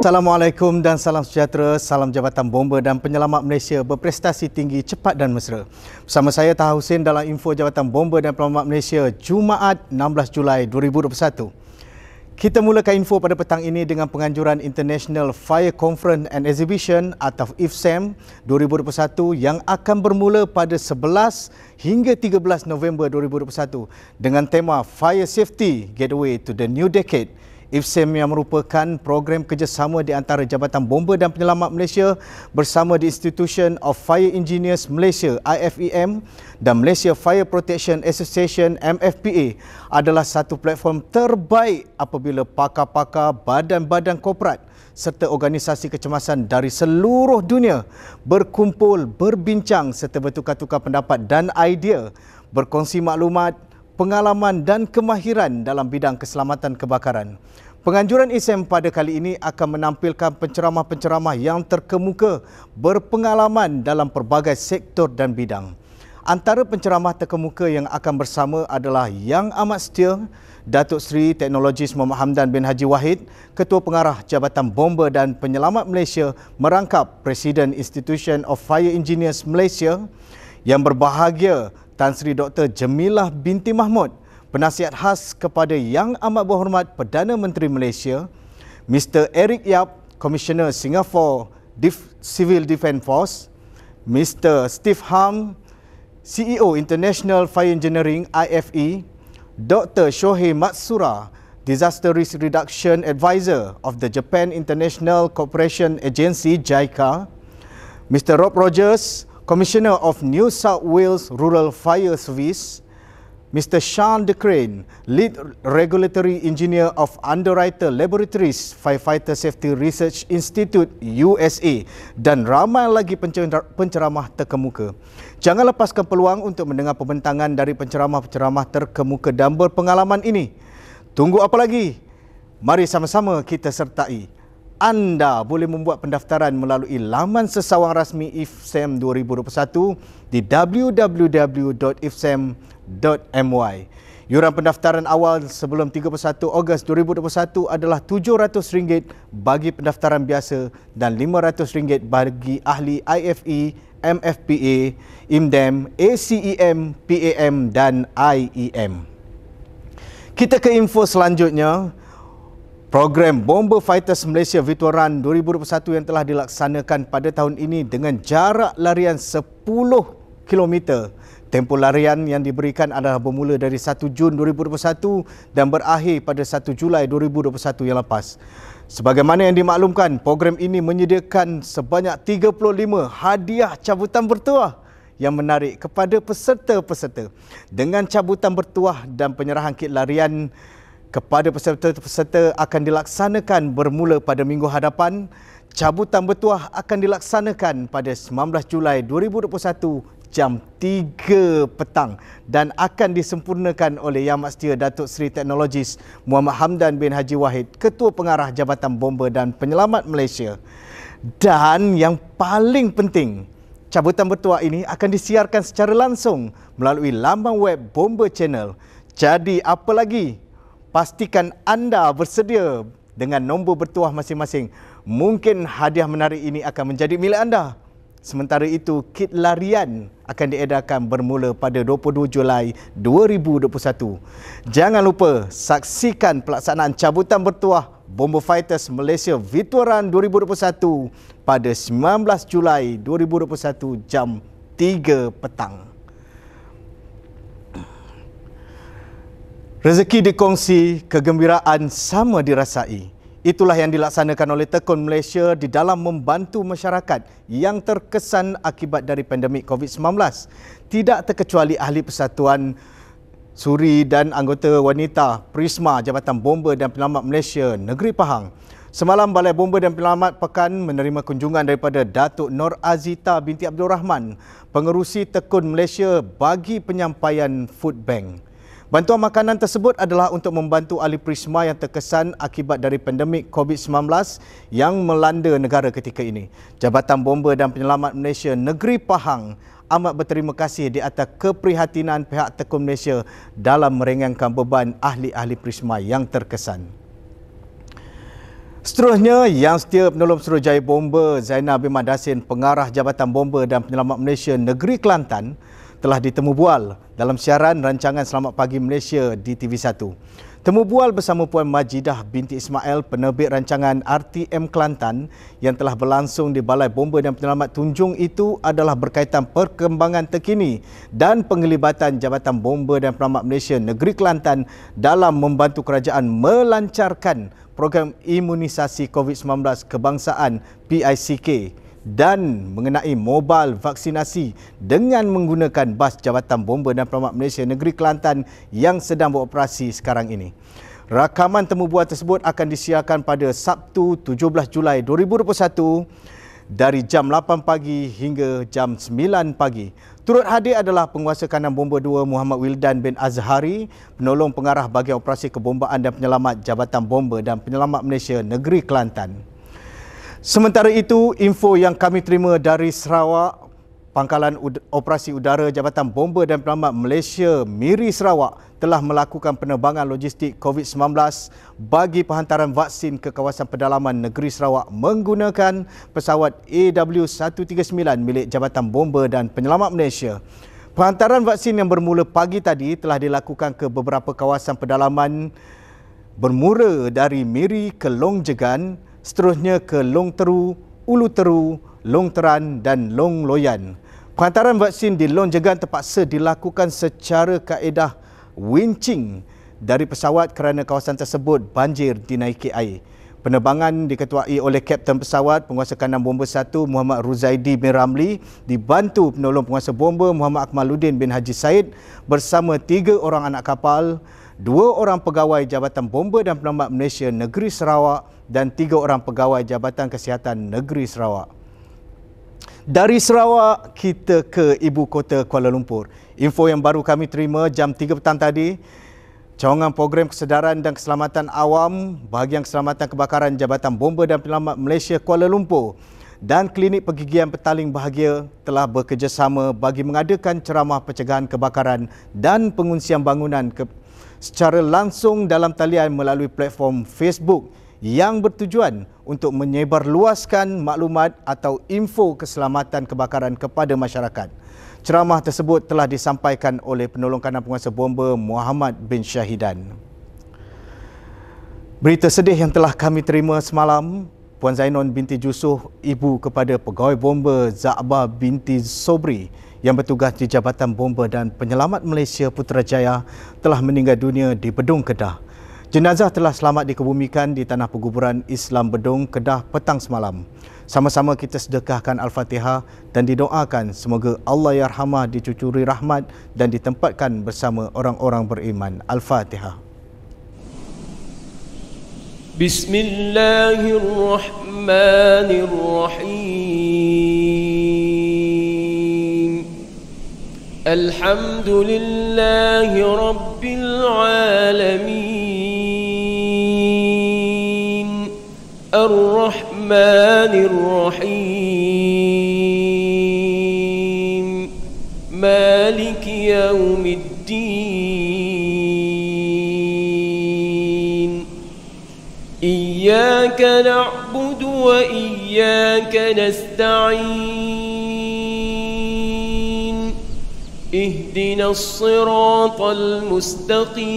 Assalamualaikum dan salam sejahtera. Salam Jabatan Bomba dan Penyelamat Malaysia berprestasi tinggi, cepat dan mesra. Bersama saya Taha Hussein dalam info Jabatan Bomba dan Penyelamat Malaysia Jumaat 16 Julai 2021. Kita mulakan info pada petang ini dengan penganjuran International Fire Conference and Exhibition atau IFCEM 2021 yang akan bermula pada 11 hingga 13 November 2021 dengan tema Fire Safety Gateway to the New Decade. IFCEM yang merupakan program kerjasama di antara Jabatan Bomba dan Penyelamat Malaysia bersama The Institution of Fire Engineers Malaysia IFEM dan Malaysia Fire Protection Association MFPA adalah satu platform terbaik apabila pakar-pakar badan-badan korporat serta organisasi kecemasan dari seluruh dunia berkumpul, berbincang serta bertukar-tukar pendapat dan idea, berkongsi maklumat, pengalaman dan kemahiran dalam bidang keselamatan kebakaran. Penganjuran IFCEM pada kali ini akan menampilkan penceramah-penceramah yang terkemuka berpengalaman dalam pelbagai sektor dan bidang. Antara penceramah terkemuka yang akan bersama adalah Yang Amat Setia Datuk Seri Teknologis Muhammad Hamdan bin Haji Wahid, Ketua Pengarah Jabatan Bomba dan Penyelamat Malaysia merangkap Presiden Institution of Fire Engineers Malaysia. Yang berbahagia Tan Sri Dr. Jamilah binti Mahmud, Penasihat Khas kepada Yang Amat Berhormat Perdana Menteri Malaysia, Mr. Eric Yap, Commissioner Singapore Civil Defence Force, Mr. Steve Ham, CEO International Fire Engineering IFE, Dr. Shohei Matsura, Disaster Risk Reduction Advisor of the Japan International Cooperation Agency JICA, Mr. Rob Rogers, Commissioner of New South Wales Rural Fire Service, Mr. Sean De Crane, Lead Regulatory Engineer of Underwriter Laboratories Firefighter Safety Research Institute USA dan ramai lagi penceramah terkemuka. Jangan lepaskan peluang untuk mendengar pembentangan dari penceramah-penceramah terkemuka dan berpengalaman ini. Tunggu apa lagi? Mari sama-sama kita sertai. Anda boleh membuat pendaftaran melalui laman sesawang rasmi IFCEM 2021 di www.ifcem.my. Yuran pendaftaran awal sebelum 31 Ogos 2021 adalah RM700 bagi pendaftaran biasa dan RM500 bagi ahli IFE, MFPA, IMDEM, ACEM, PAM dan IEM. Kita ke info selanjutnya. Program Bomber Fighters Malaysia Virtual Run 2021 yang telah dilaksanakan pada tahun ini dengan jarak larian 10 km. Tempoh larian yang diberikan adalah bermula dari 1 Jun 2021 dan berakhir pada 1 Julai 2021 yang lepas. Sebagaimana yang dimaklumkan, program ini menyediakan sebanyak 35 hadiah cabutan bertuah yang menarik kepada peserta-peserta. Dengan cabutan bertuah dan penyerahan kit larian kepada peserta-peserta akan dilaksanakan bermula pada minggu hadapan. Cabutan bertuah akan dilaksanakan pada 19 Julai 2021 jam 3 petang dan akan disempurnakan oleh Yang Amat Setia Datuk Seri Teknologis Muhammad Hamdan bin Haji Wahid, Ketua Pengarah Jabatan Bomba dan Penyelamat Malaysia. Dan yang paling penting, cabutan bertuah ini akan disiarkan secara langsung melalui laman web Bomba Channel. Jadi apa lagi? Pastikan anda bersedia dengan nombor bertuah masing-masing. Mungkin hadiah menarik ini akan menjadi milik anda. Sementara itu, kit larian akan diedarkan bermula pada 22 Julai 2021. Jangan lupa saksikan pelaksanaan cabutan bertuah Bomber Fighters Malaysia Virtual Run 2021 pada 19 Julai 2021 jam 3 petang. Rezeki dikongsi, kegembiraan sama dirasai. Itulah yang dilaksanakan oleh Tekun Malaysia di dalam membantu masyarakat yang terkesan akibat dari pandemik COVID-19. Tidak terkecuali ahli persatuan suri dan anggota wanita Prisma Jabatan Bomba dan Penyelamat Malaysia Negeri Pahang. Semalam Balai Bomba dan Penyelamat Pekan menerima kunjungan daripada Datuk Nur Azita binti Abdul Rahman, pengerusi Tekun Malaysia bagi penyampaian food bank. Bantuan makanan tersebut adalah untuk membantu ahli Prisma yang terkesan akibat dari pandemik COVID-19 yang melanda negara ketika ini. Jabatan Bomba dan Penyelamat Malaysia Negeri Pahang amat berterima kasih di atas keprihatinan pihak Tekun Malaysia dalam meringankan beban ahli-ahli Prisma yang terkesan. Seterusnya, Yang Setia Penolong Suruhanjaya Bomba Zainal bin Madasin, Pengarah Jabatan Bomba dan Penyelamat Malaysia Negeri Kelantan, telah ditemu bual dalam siaran rancangan Selamat Pagi Malaysia di TV1. Temu bual bersama Puan Majidah binti Ismail, penerbit rancangan RTM Kelantan yang telah berlangsung di Balai Bomba dan Penyelamat Tunjung itu adalah berkaitan perkembangan terkini dan penglibatan Jabatan Bomba dan Penyelamat Malaysia Negeri Kelantan dalam membantu kerajaan melancarkan program imunisasi COVID-19 kebangsaan PICK dan mengenai mobile vaksinasi dengan menggunakan bas Jabatan Bomba dan Penyelamat Malaysia Negeri Kelantan yang sedang beroperasi sekarang ini. Rakaman temu bual tersebut akan disiarkan pada Sabtu 17 Julai 2021 dari jam 8 pagi hingga jam 9 pagi. Turut hadir adalah Penguasa Kandang Bomba 2 Muhammad Wildan bin Azhari, Penolong Pengarah Bahagian Operasi Kebombaan dan Penyelamat Jabatan Bomba dan Penyelamat Malaysia Negeri Kelantan. Sementara itu, info yang kami terima dari Sarawak, Pangkalan Operasi Udara Jabatan Bomba dan Penyelamat Malaysia Miri Sarawak telah melakukan penerbangan logistik COVID-19 bagi penghantaran vaksin ke kawasan pedalaman negeri Sarawak menggunakan pesawat AW139 milik Jabatan Bomba dan Penyelamat Malaysia. Penghantaran vaksin yang bermula pagi tadi telah dilakukan ke beberapa kawasan pedalaman bermula dari Miri ke Long Jegan, seterusnya ke Long Teru, Ulu Teru, Long Teran dan Long Loyan. Penghantaran vaksin di Long Jegan terpaksa dilakukan secara kaedah winching dari pesawat kerana kawasan tersebut banjir dinaiki air. Penerbangan diketuai oleh Kapten Pesawat Penguasa Kandang Bomba 1 Muhammad Ruzaidi bin Ramli, dibantu Penolong Penguasa Bomba Muhammad Akmaluddin bin Haji Said bersama 3 orang anak kapal, 2 orang pegawai Jabatan Bomba dan Penyelamat Malaysia Negeri Sarawak dan 3 orang pegawai Jabatan Kesihatan Negeri Sarawak. Dari Sarawak, kita ke ibu kota Kuala Lumpur. Info yang baru kami terima jam 3 petang tadi, cawangan program kesedaran dan keselamatan awam bahagian keselamatan kebakaran Jabatan Bomba dan Penyelamat Malaysia Kuala Lumpur dan Klinik Pergigian Petaling Bahagia telah bekerjasama bagi mengadakan ceramah pencegahan kebakaran dan penguncian bangunan secara langsung dalam talian melalui platform Facebook yang bertujuan untuk menyebarluaskan maklumat atau info keselamatan kebakaran kepada masyarakat. Ceramah tersebut telah disampaikan oleh Penolong Kandang Penguasa Bomba Muhammad bin Syahidan. Berita sedih yang telah kami terima semalam, Puan Zainon binti Jusuh, ibu kepada Pegawai Bomba Za'bah binti Sobri yang bertugas di Jabatan Bomba dan Penyelamat Malaysia Putrajaya telah meninggal dunia di Bedung, Kedah. Jenazah telah selamat dikebumikan di Tanah Penguburan Islam Bedung, Kedah petang semalam. Sama-sama kita sedekahkan Al-Fatihah dan didoakan semoga Allah Yarhamah dicucuri rahmat dan ditempatkan bersama orang-orang beriman. Al-Fatihah. Bismillahirrahmanirrahim. Alhamdulillahi Rabbil Alamin. Ar-Rahmanir Rahim. Maliki Yaumiddin. Iyyaka na'budu wa iyyaka nasta'in. Ihdinas siratal mustaqim.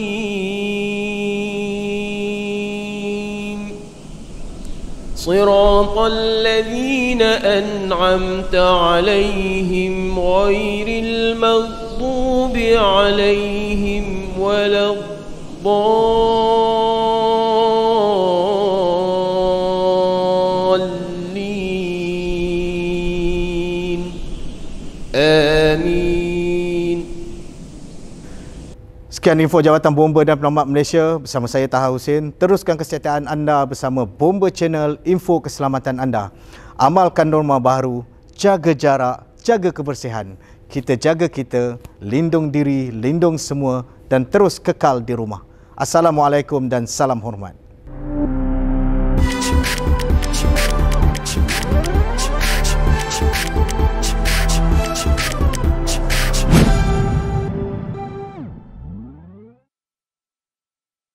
Siratal ladzina an'amta 'alaihim ghairil maghdubi 'alaihim waladdallin. Amin. Sekian info Jabatan Bomba dan Penyelamat Malaysia bersama saya Taha Hussein. Teruskan kesihatan anda bersama Bomba Channel, info keselamatan anda. Amalkan norma baru, jaga jarak, jaga kebersihan. Kita jaga kita, lindung diri, lindung semua dan terus kekal di rumah. Assalamualaikum dan salam hormat.